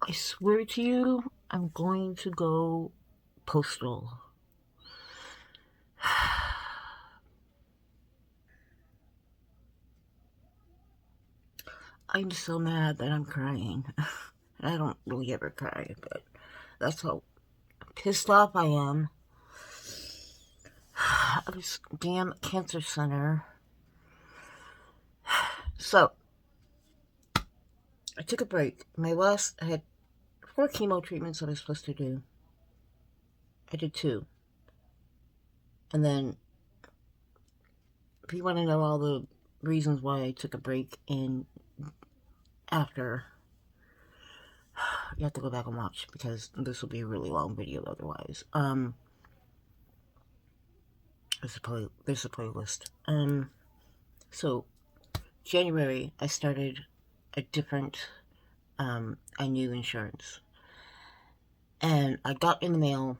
I swear to you, I'm going to go postal. I'm so mad that I'm crying. I don't really ever cry, but that's how pissed off I am. This damn cancer center. So, I took a break. I had 4 chemo treatments that I was supposed to do. I did 2. And then, if you want to know all the reasons why I took a break in after, you have to go back and watch because this will be a really long video otherwise. There's a playlist. So January I started a different I knew insurance, and I got in the mail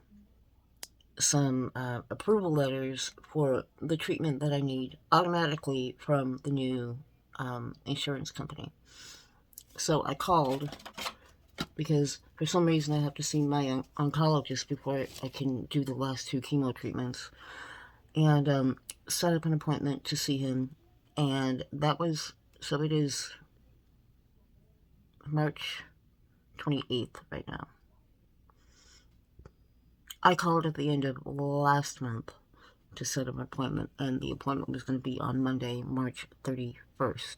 some approval letters for the treatment that I need automatically from the new insurance company. So I called because for some reason I have to see my oncologist before I can do the last 2 chemo treatments, and set up an appointment to see him. And that was, so it is March 28th right now. I called at the end of last month to set up an appointment, and the appointment was going to be on Monday, March 31st.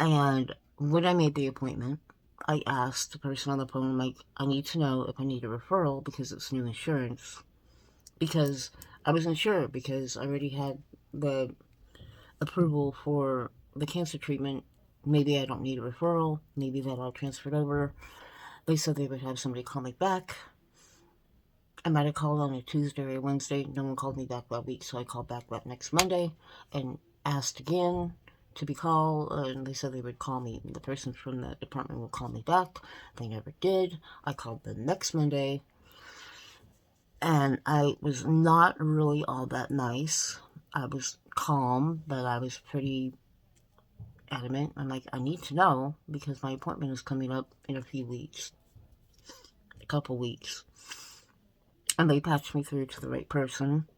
And when I made the appointment, I asked the person on the phone, like, I need to know if I need a referral because it's new insurance. Because I wasn't sure, because I already had the approval for the cancer treatment. Maybe I don't need a referral. Maybe that all transferred over. They said they would have somebody call me back. I might have called on a Tuesday or a Wednesday. No one called me back that week, so I called back that next Monday and asked again to be called, and they said they would call me. The person from the department would call me back. They never did. I called the next Monday, and I was not really all that nice. I was calm, but I was pretty adamant. I'm like, I need to know because my appointment is coming up in a few weeks, a couple weeks. And they patched me through to the right person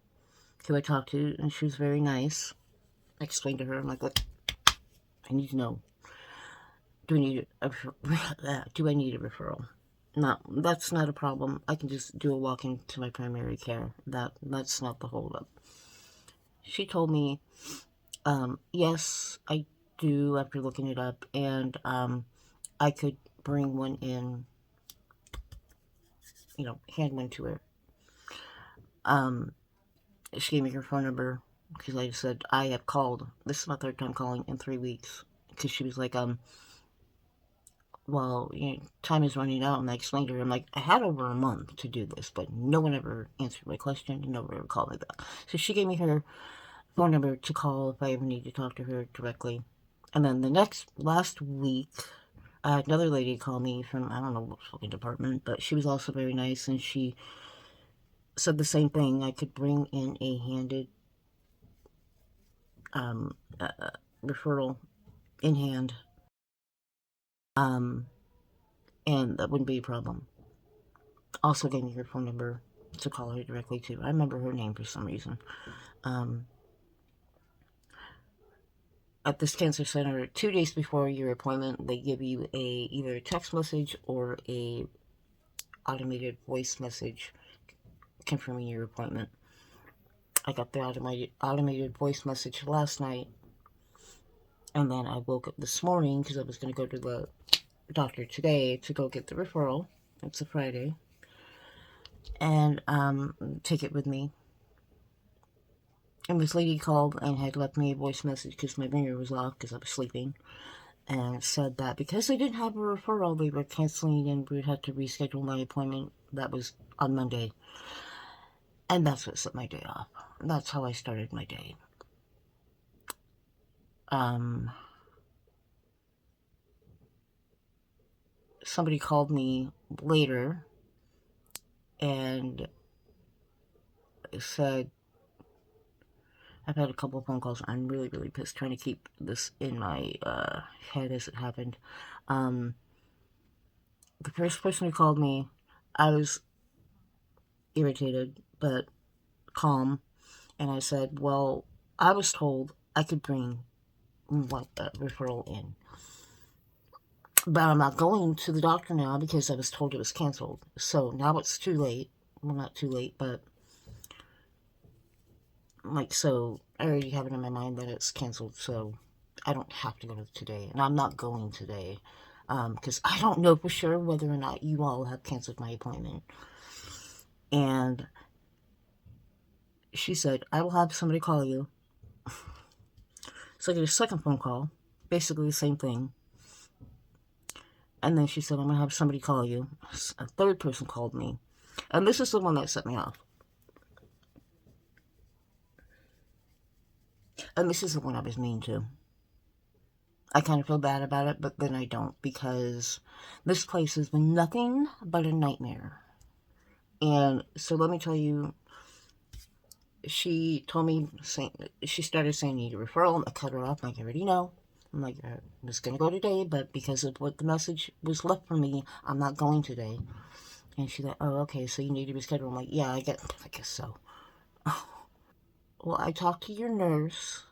who I talked to, and she was very nice. I explained to her, I'm like, look, I need to know, do I need a referral? No, that's not a problem. I can just do a walk-in to my primary care. That's not the holdup. She told me, yes, I do after looking it up, and I could bring one in, hand one to her. She gave me her phone number because I said, I have called. This is my 3rd time calling in 3 weeks. Because she was like, well, time is running out. And I explained to her, I'm like, I had over a month to do this, but no one ever answered my question. No one ever called me back. So she gave me her phone number to call if I ever need to talk to her directly. And then last week, I had another lady call me from, I don't know what fucking department, but she was also very nice, and she said the same thing. I could bring in a handed referral in hand, and that wouldn't be a problem. Also gave me her phone number to call her directly to. I remember her name for some reason. At this cancer center, 2 days before your appointment, they give you either a text message or a automated voice message confirming your appointment. I got the automated voice message last night, and then I woke up this morning because I was going to go to the doctor today to go get the referral. It's a Friday, and take it with me. And this lady called and had left me a voice message because my ringer was off because I was sleeping, and said that because they didn't have a referral, they were canceling and we would have to reschedule my appointment. That was on Monday. And that's what set my day off. That's how I started my day. Somebody called me later and said, I've had a couple of phone calls. I'm really, really pissed trying to keep this in my head as it happened. Um, the first person who called me, I was irritated, but calm. And I said, well, I was told I could bring what referral in. But I'm not going to the doctor now because I was told it was canceled. So now it's too late. Well, not too late, but like, so I already have it in my mind that it's canceled. So I don't have to go today. And I'm not going today because I don't know for sure whether or not you all have canceled my appointment. And she said, I will have somebody call you. So I get a second phone call, basically the same thing. And then she said, I'm going to have somebody call you. A third person called me. And this is the one that set me off. And this is the one I was mean to. I kind of feel bad about it, but then I don't, because this place has been nothing but a nightmare. And so let me tell you, she told me, she started saying, need a referral. I cut her off, like, I already know. I'm like, I was going to go today, but because of what the message was left for me, I'm not going today. And she's like, oh, okay, so you need to reschedule. I'm like, yeah, I guess so. Well, I talked to your nurse,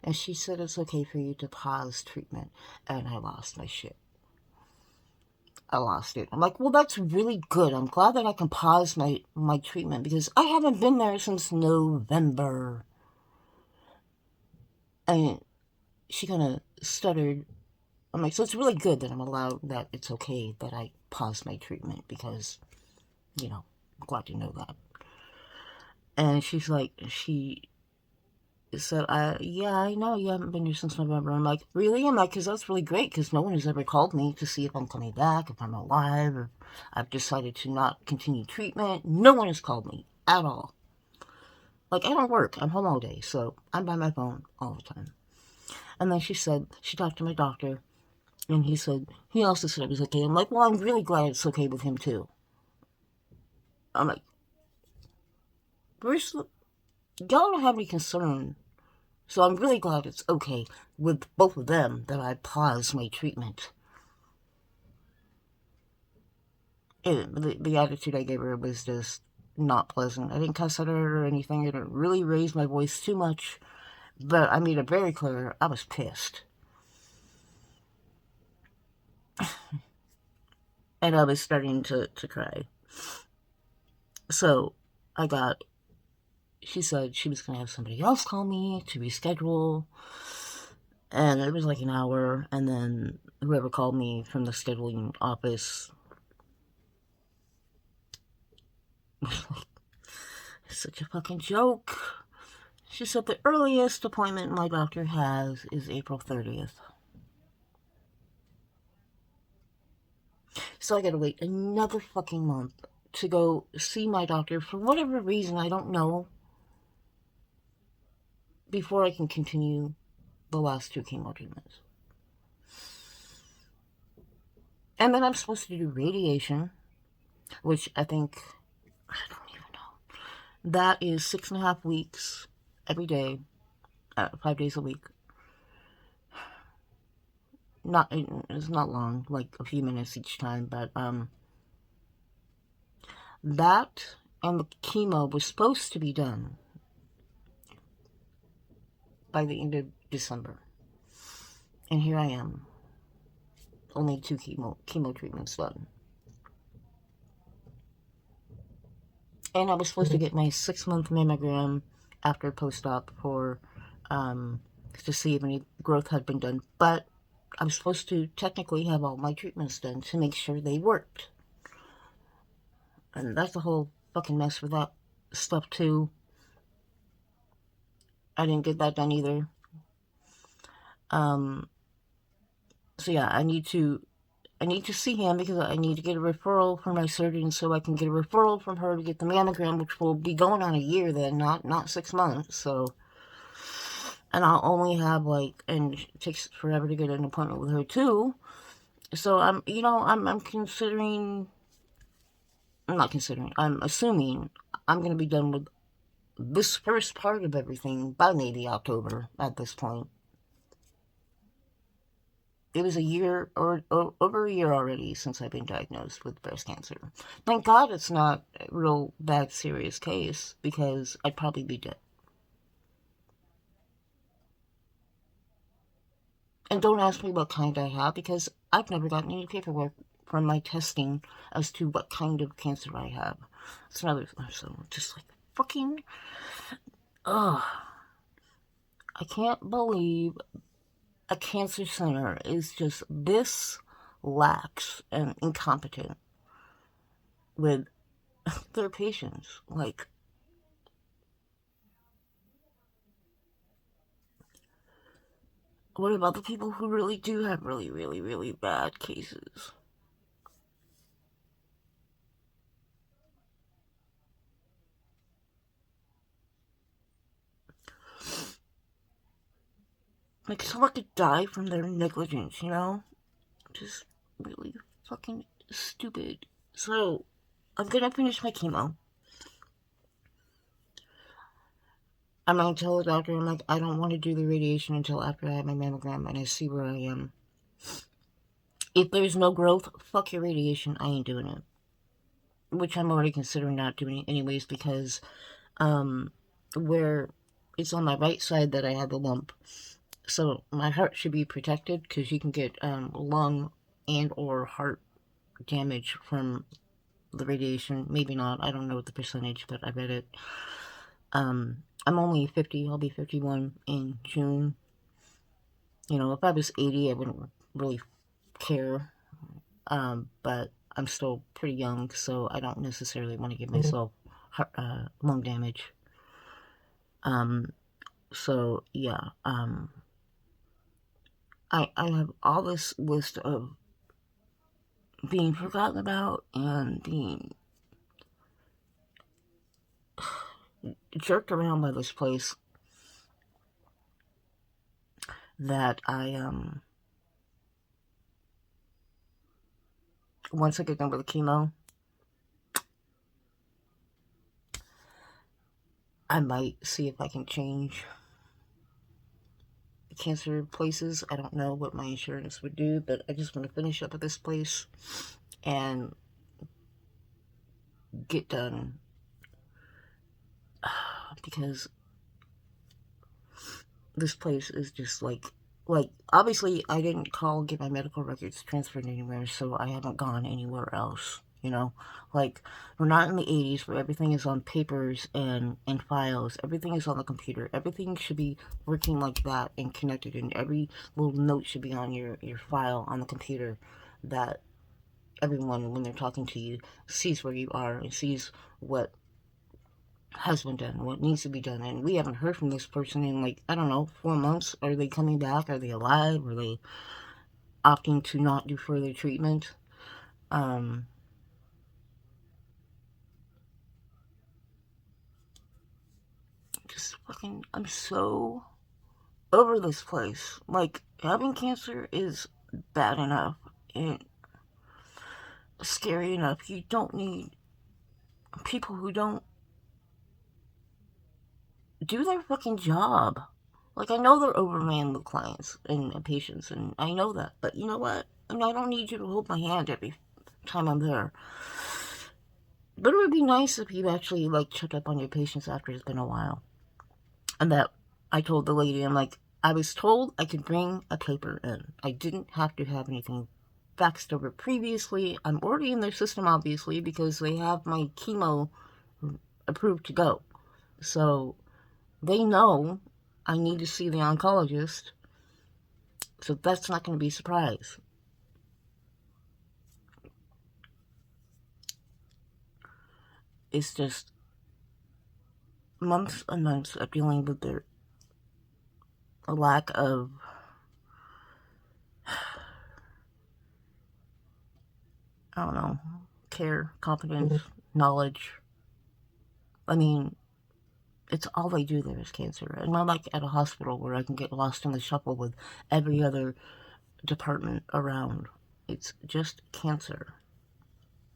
and she said it's okay for you to pause treatment. And I lost my shit. I lost it. I'm like, well, that's really good. I'm glad that I can pause my treatment because I haven't been there since November. And she kind of stuttered. I'm like, so it's really good that I'm allowed, that it's okay that I pause my treatment because, you know, I'm glad to know that. And she's like, so, yeah, I know you haven't been here since November. I'm like, really? I'm like, because that's really great, because no one has ever called me to see if I'm coming back, if I'm alive, or I've decided to not continue treatment. No one has called me at all. Like, I don't work. I'm home all day, so I'm by my phone all the time. And then she said, she talked to my doctor, and he also said it was okay. I'm like, well, I'm really glad it's okay with him, too. I'm like, first, y'all don't have any concern. So I'm really glad it's okay with both of them that I paused my treatment. The attitude I gave her was just not pleasant. I didn't cuss at her or anything. I didn't really raise my voice too much. But I made it very clear I was pissed. And I was starting to cry. So she said she was going to have somebody else call me to reschedule. And it was like an hour. And then whoever called me from the scheduling office such a fucking joke. She said the earliest appointment my doctor has is April 30th. So I gotta wait another fucking month to go see my doctor for whatever reason, I don't know, before I can continue the last 2 chemo treatments. And then I'm supposed to do radiation, which I don't even know. That is 6.5 weeks every day, 5 days a week. It's not long, like a few minutes each time, but that and the chemo was supposed to be done by the end of December. And here I am, only 2 chemo treatments done. And I was supposed to get my 6-month mammogram after post-op to see if any growth had been done. But I'm supposed to technically have all my treatments done to make sure they worked. And that's a whole fucking mess with that stuff too. I didn't get that done either. So yeah, I need to see him because I need to get a referral from my surgeon so I can get a referral from her to get the mammogram, which will be going on a year then, not 6 months. So, and I'll only have and it takes forever to get an appointment with her too. So I'm assuming I'm going to be done with this first part of everything by maybe October at this point. It was a year or over a year already since I've been diagnosed with breast cancer. Thank God it's not a real bad, serious case, because I'd probably be dead. And don't ask me what kind I have, because I've never gotten any paperwork from my testing as to what kind of cancer I have. It's another, so just like fucking, ugh. I can't believe a cancer center is just this lax and incompetent with their patients. Like, what about the people who really do have really, really, really bad cases? Like, someone could die from their negligence, you know? Just really fucking stupid. So, I'm gonna finish my chemo. I'm gonna tell the doctor, I'm like, I don't want to do the radiation until after I have my mammogram and I see where I am. If there's no growth, fuck your radiation, I ain't doing it. Which I'm already considering not doing it anyways, because, where it's on my right side that I have the lump. So my heart should be protected, because you can get lung and or heart damage from the radiation. Maybe not. I don't know the percentage, but I read it. I'm only 50. I'll be 51 in June. You know, if I was 80, I wouldn't really care. But I'm still pretty young, so I don't necessarily want to give myself lung damage. So yeah. I have all this list of being forgotten about and being jerked around by this place that once I get done with the chemo, I might see if I can change cancer places. I don't know what my insurance would do, but I just want to finish up at this place and get done, because this place is just like obviously I didn't call get my medical records transferred anywhere, so I haven't gone anywhere else, you know. Like, we're not in the 80s where everything is on papers and files. Everything is on the computer. Everything should be working like that and connected, and every little note should be on your file on the computer, that everyone, when they're talking to you, sees where you are and sees what has been done, what needs to be done. And we haven't heard from this person in, like, I don't know, 4 months. Are they coming back? Are they alive? Are they opting to not do further treatment? Just fucking, I'm so over this place. Like, having cancer is bad enough and scary enough. You don't need people who don't do their fucking job. Like, I know they're overran with clients and patients, and I know that. But you know what? I mean, I don't need you to hold my hand every time I'm there. But it would be nice if you actually, like, check up on your patients after it's been a while. And that, I told the lady, I'm like, I was told I could bring a paper in. I didn't have to have anything faxed over previously. I'm already in their system, obviously, because they have my chemo approved to go. So they know I need to see the oncologist. So that's not going to be a surprise. It's just months and months of dealing with their lack of I don't know, care, competence, knowledge. I mean, it's all they do there is cancer. And I'm like at a hospital where I can get lost in the shuffle with every other department around. It's just cancer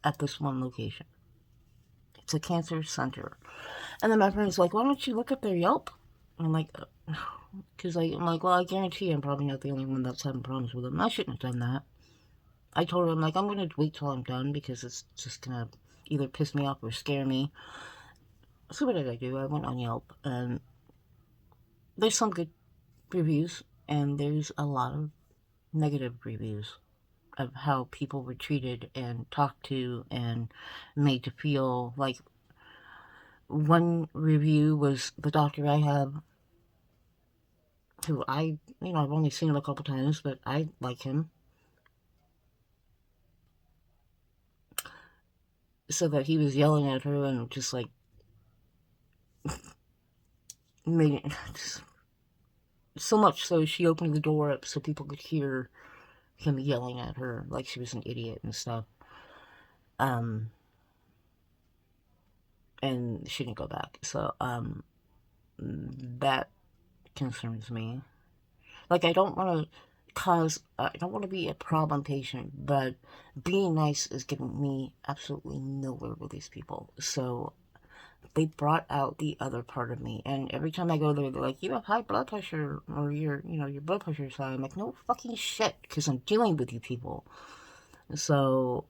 at this one location. It's a cancer center. And then my friend's like, why don't you look at their Yelp? And I'm like, because I'm like, well, I guarantee I'm probably not the only one that's having problems with them. I shouldn't have done that. I told her, I'm like, I'm going to wait till I'm done because it's just going to either piss me off or scare me. So what did I do? I went on Yelp, and there's some good reviews, and there's a lot of negative reviews of how people were treated and talked to and made to feel like. One review was the doctor I have, who I've only seen him a couple times, but I like him. So that he was yelling at her and just like made it just, so much so she opened the door up so people could hear him yelling at her like she was an idiot and stuff. Um, and she didn't go back. So that concerns me. Like I don't want to be a problem patient, but being nice is getting me absolutely nowhere with these people. So they brought out the other part of me, and every time I go there, they're like, "You have high blood pressure, or your blood pressure is high." I'm like, "No fucking shit," because I'm dealing with you people. So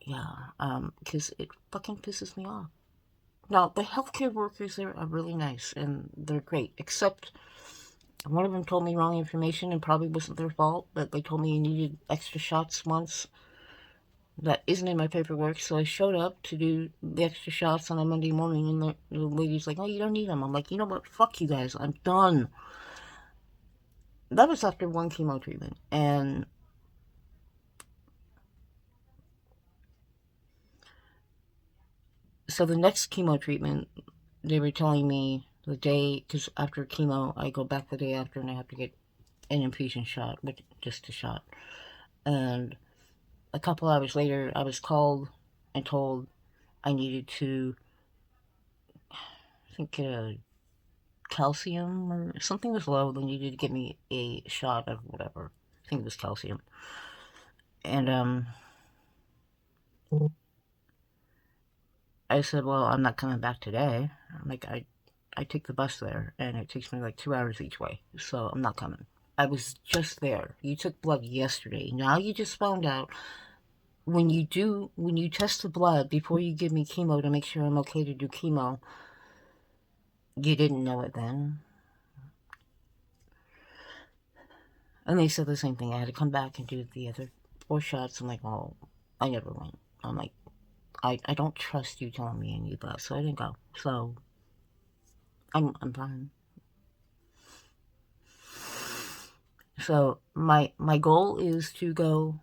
yeah, because it fucking pisses me off. Now the healthcare workers there are really nice and they're great, except one of them told me wrong information and probably wasn't their fault, but they told me I needed extra shots once. That isn't in my paperwork, so I showed up to do the extra shots on a Monday morning, and the lady's like, "Oh, you don't need them." I'm like, "You know what? Fuck you guys. I'm done." That was after one chemo treatment, and so the next chemo treatment, they were telling me the day, because after chemo, I go back the day after, and I have to get an infusion shot, but just a shot. And a couple hours later, I was called and told I needed to, I think, get a calcium or something was low. They needed to give me a shot of whatever. I think it was calcium. And I said, well, I'm not coming back today. I'm like, I take the bus there, and it takes me like 2 hours each way, so I'm not coming. I was just there. You took blood yesterday. Now you just found out when you test the blood before you give me chemo to make sure I'm okay to do chemo. You didn't know it then. And they said the same thing. I had to come back and do the other 4 shots. I'm like, well, I never went. I'm like, I don't trust you telling me I need that, so I didn't go. So I'm fine. So my goal is to go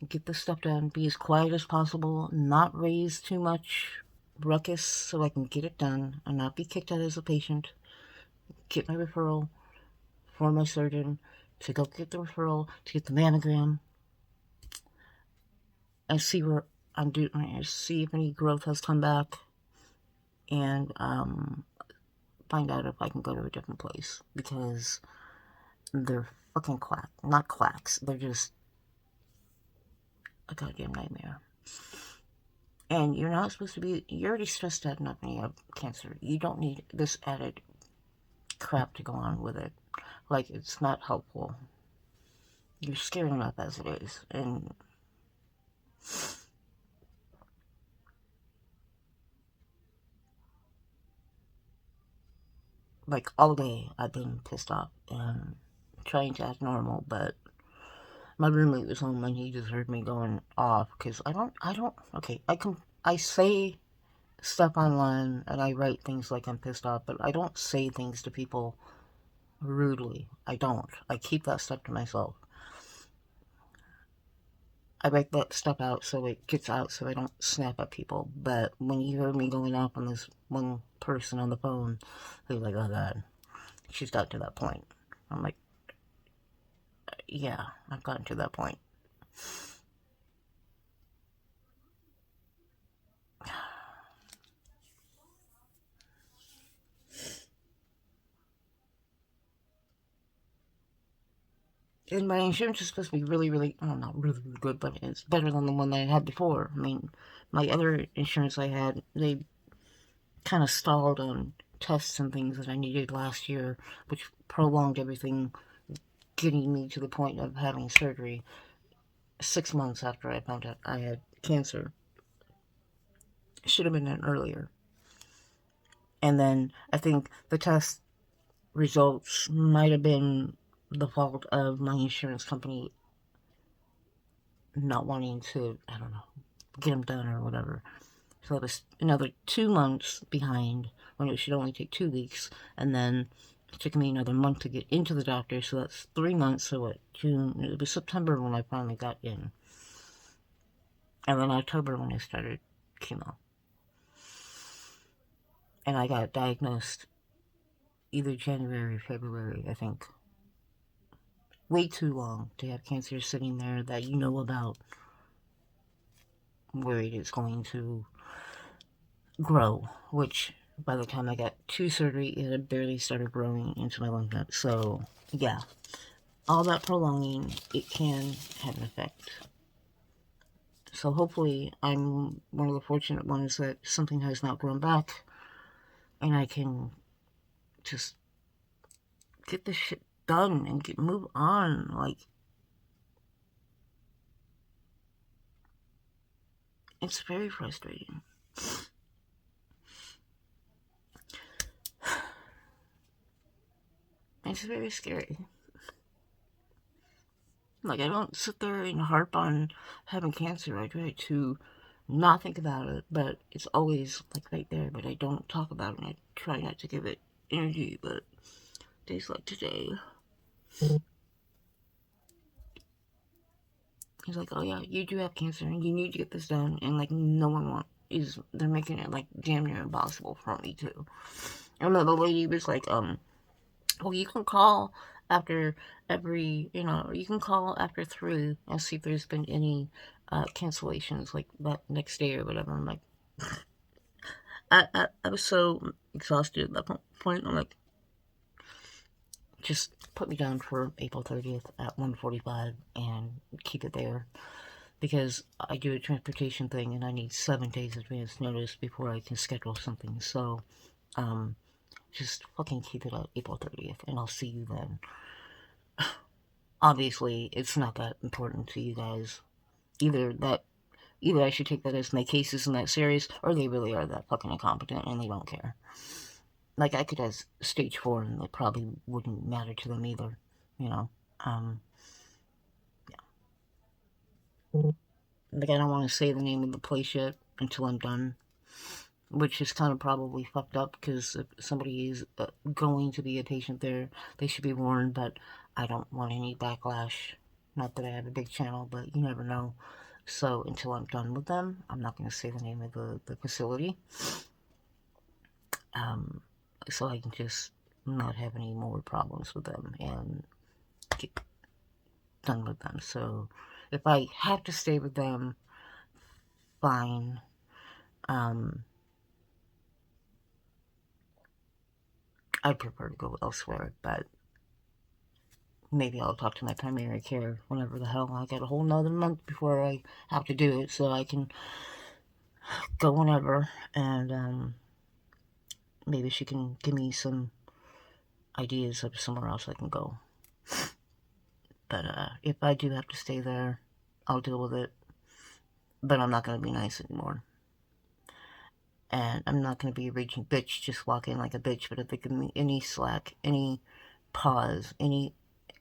get this stuff done, be as quiet as possible, not raise too much ruckus so I can get it done and not be kicked out as a patient. Get my referral for my surgeon to go get the referral to get the mammogram and see where I'm doing. See if any growth has come back, and find out if I can go to a different place because they're fucking not quacks. They're just a goddamn nightmare. And you're not supposed to be. You're already stressed out enough when you have cancer. You don't need this added crap to go on with it. Like, it's not helpful. You're scared enough as it is, and like all day I've been pissed off and trying to act normal, but my roommate was home and he just heard me going off because okay, I say stuff online and I write things like I'm pissed off, but I don't say things to people rudely. I don't. I keep that stuff to myself. I write that stuff out so it gets out so I don't snap at people. But when you heard me going off on this one person on the phone, they're like, oh God, she's got to that point. I'm like, yeah, I've gotten to that point. And my insurance is supposed to be really, really, oh, not really, really good, but it's better than the one that I had before. I mean, my other insurance I had, they kind of stalled on tests and things that I needed last year, which prolonged everything, getting me to the point of having surgery 6 months after I found out I had cancer. It should have been done earlier. And then I think the test results might have been the fault of my insurance company not wanting to, I don't know, get them done or whatever. So it was another 2 months behind when it should only take 2 weeks. And then it took me another month to get into the doctor. So that's 3 months. So what, June? It was September when I finally got in. And then October when I started chemo. And I got diagnosed either January or February, I think. Way too long to have cancer sitting there that you know about, worried it's going to grow, which by the time I got to surgery, it had barely started growing into my lymph node. So, yeah, all that prolonging, it can have an effect. So hopefully I'm one of the fortunate ones that something has not grown back and I can just get this shit done and move on. Like, it's very frustrating. It's very scary. Like, I don't sit there and harp on having cancer. I try to not think about it, but it's always, like, right there, but I don't talk about it, and I try not to give it energy, but days like today, he's like, oh yeah, you do have cancer, and you need to get this done, and, like, no one they're making it, like, damn near impossible for me, too. And the lady was like, well, you can call after you can call after 3 and see if there's been any cancellations, like, that next day or whatever. I'm like, I was so exhausted at that point. I'm like, just put me down for April 30th at 1:45 and keep it there. Because I do a transportation thing and I need 7 days advance notice before I can schedule something. So, just fucking keep it at April 30th and I'll see you then. Obviously, it's not that important to you guys. Either I should take that as my case isn't that serious, or they really are that fucking incompetent and they don't care. Like, I could have stage 4 and it probably wouldn't matter to them either, you know? Yeah. Like, I don't want to say the name of the place yet until I'm done, which is kind of probably fucked up, because if somebody is going to be a patient there, they should be warned, but I don't want any backlash. Not that I have a big channel, but you never know. So until I'm done with them, I'm not going to say the name of the facility. So I can just not have any more problems with them and get done with them. So if I have to stay with them, fine. I'd prefer to go elsewhere, but maybe I'll talk to my primary care whenever the hell. I got a whole nother month before I have to do it, so I can go whenever, and maybe she can give me some ideas of somewhere else I can go. But if I do have to stay there, I'll deal with it. But I'm not going to be nice anymore. And I'm not going to be a raging bitch, just walk in like a bitch. But if they give me any slack, any pause, any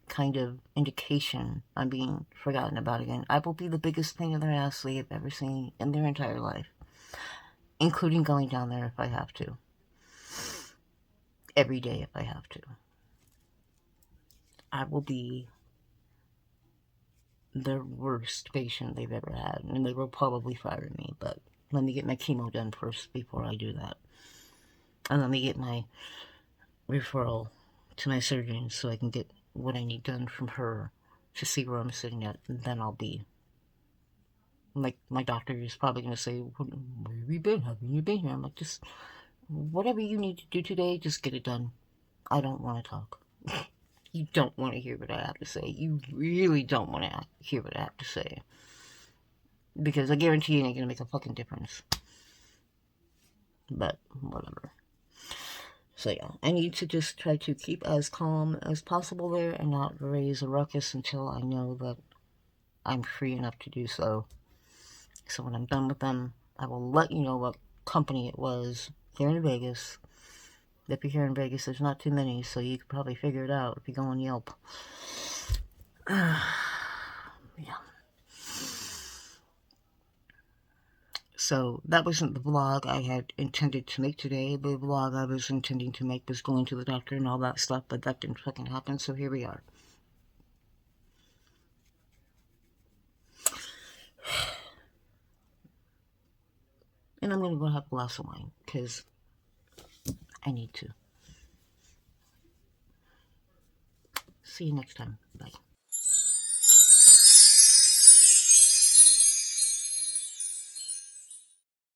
kind of indication I'm being forgotten about again, I will be the biggest pain in their ass they have ever seen in their entire life. Including going down there if I have to. Every day if I have to. I will be the worst patient they've ever had. And they will probably fire me, but let me get my chemo done first before I do that. And let me get my referral to my surgeon so I can get what I need done from her to see where I'm sitting at, and then I'll be. Like, my doctor is probably going to say, where have you been? Haven't you been here? I'm like, just whatever you need to do today, just get it done. I don't want to talk. You don't want to hear what I have to say. You really don't want to hear what I have to say. Because I guarantee it ain't going to make a fucking difference. but whatever. So yeah, I need to just try to keep as calm as possible there and not raise a ruckus until I know that I'm free enough to do so. So when I'm done with them, I will let you know what company it was here in Vegas. If you're here in Vegas, there's not too many, so you could probably figure it out if you go on Yelp. Yeah. So that wasn't the vlog I had intended to make today. The vlog I was intending to make was going to the doctor and all that stuff, but that didn't fucking happen, so here we are. And I'm gonna go have a glass of wine, because I need to. See you next time. Bye.